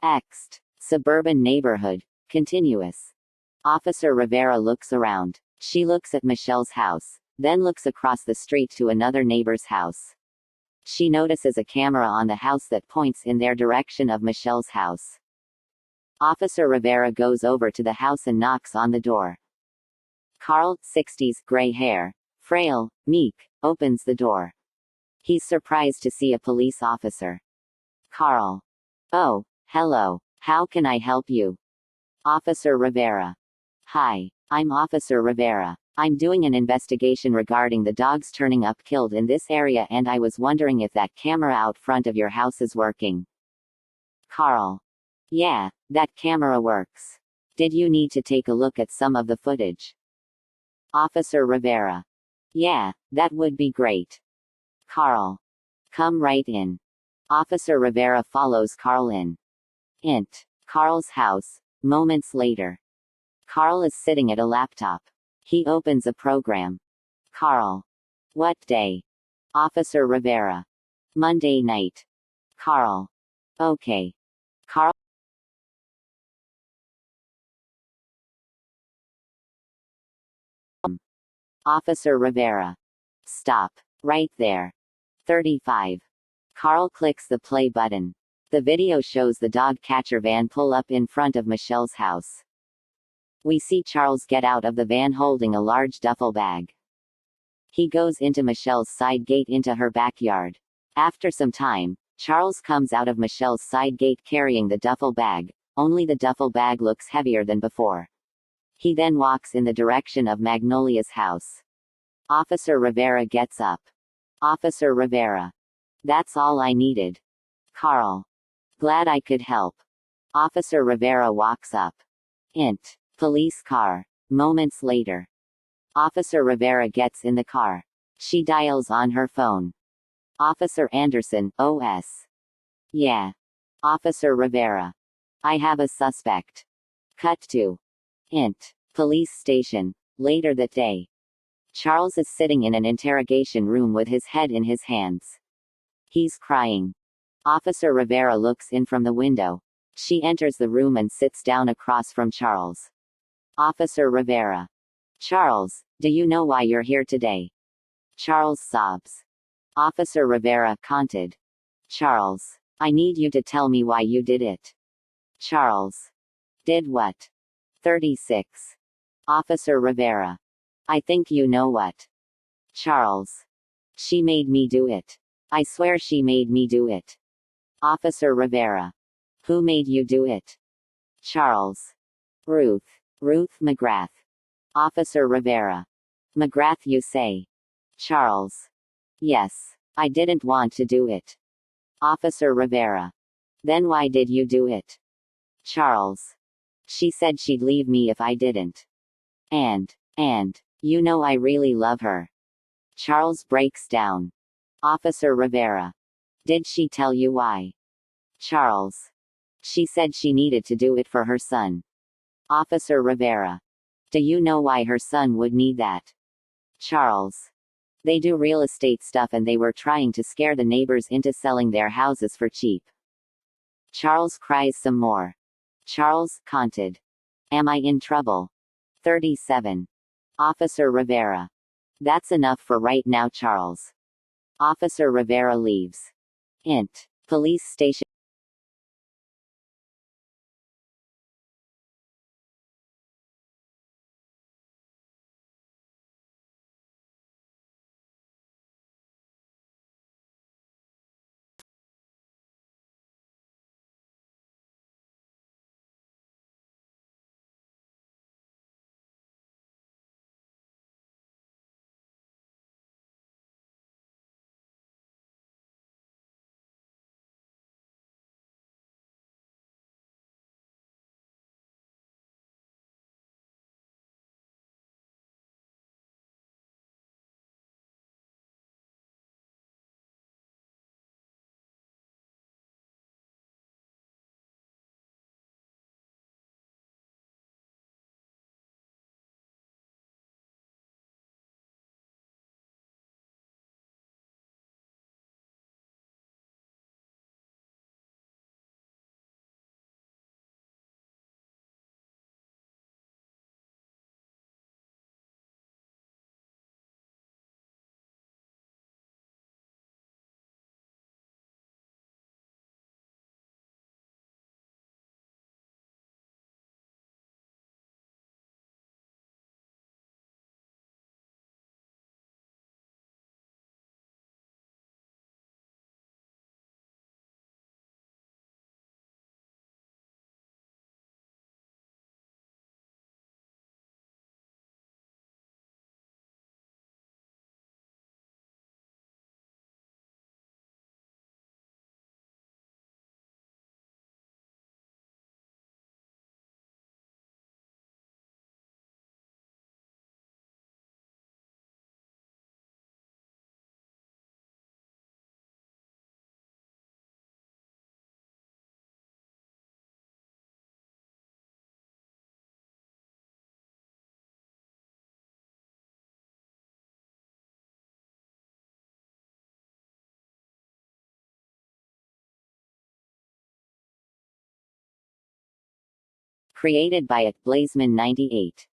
Ext. Suburban neighborhood. Continuous. Officer Rivera looks around. She looks at Michelle's house, then looks across the street to another neighbor's house. She notices a camera on the house that points in their direction of Michelle's house. Officer Rivera goes over to the house and knocks on the door. Carl, 60s, gray hair, frail, meek, opens the door. He's surprised to see a police officer. Carl. Oh, hello. How can I help you? Officer Rivera. Hi, I'm Officer Rivera. I'm doing an investigation regarding the dogs turning up killed in this area, and I was wondering if that camera out front of your house is working. Carl. Yeah, that camera works. Did you need to take a look at some of the footage? Officer Rivera. Yeah, that would be great. Carl. Come right in. Officer Rivera follows Carl in. Int. Carl's house. Moments later. Carl is sitting at a laptop. He opens a program. Carl. What day? Officer Rivera. Monday night. Carl. Okay. Carl. Officer Rivera. Stop. Right there. 35. Carl clicks the play button. The video shows the dog catcher van pull up in front of Michelle's house. We see Charles get out of the van holding a large duffel bag. He goes into Michelle's side gate into her backyard. After some time, Charles comes out of Michelle's side gate carrying the duffel bag, only the duffel bag looks heavier than before. He then walks in the direction of Magnolia's house. Officer Rivera gets up. Officer Rivera. That's all I needed. Carl. Glad I could help. Officer Rivera walks up. Int. Police car. Moments later. Officer Rivera gets in the car. She dials on her phone. Officer Anderson, OS. Yeah. Officer Rivera. I have a suspect. Cut to. Int. Police station. Later that day. Charles is sitting in an interrogation room with his head in his hands. He's crying. Officer Rivera looks in from the window. She enters the room and sits down across from Charles. Officer Rivera. Charles, do you know why you're here today? Charles sobs. Officer Rivera counted. Charles. I need you to tell me why you did it. Charles. Did what? 36. Officer Rivera. I think you know what. Charles. She made me do it. I swear she made me do it. Officer Rivera. Who made you do it? Charles. Ruth. Ruth McGrath. Officer Rivera. McGrath, you say? Charles. Yes. I didn't want to do it. Officer Rivera. Then why did you do it? Charles. She said she'd leave me if I didn't. And, you know I really love her. Charles breaks down. Officer Rivera. Did she tell you why? Charles. She said she needed to do it for her son. Officer Rivera. Do you know why her son would need that? Charles. They do real estate stuff and they were trying to scare the neighbors into selling their houses for cheap. Charles cries some more. Charles counted. Am I in trouble? 37. Officer Rivera. That's enough for right now, Charles. Officer Rivera leaves. Int. Police station. Created by @Blazeman98.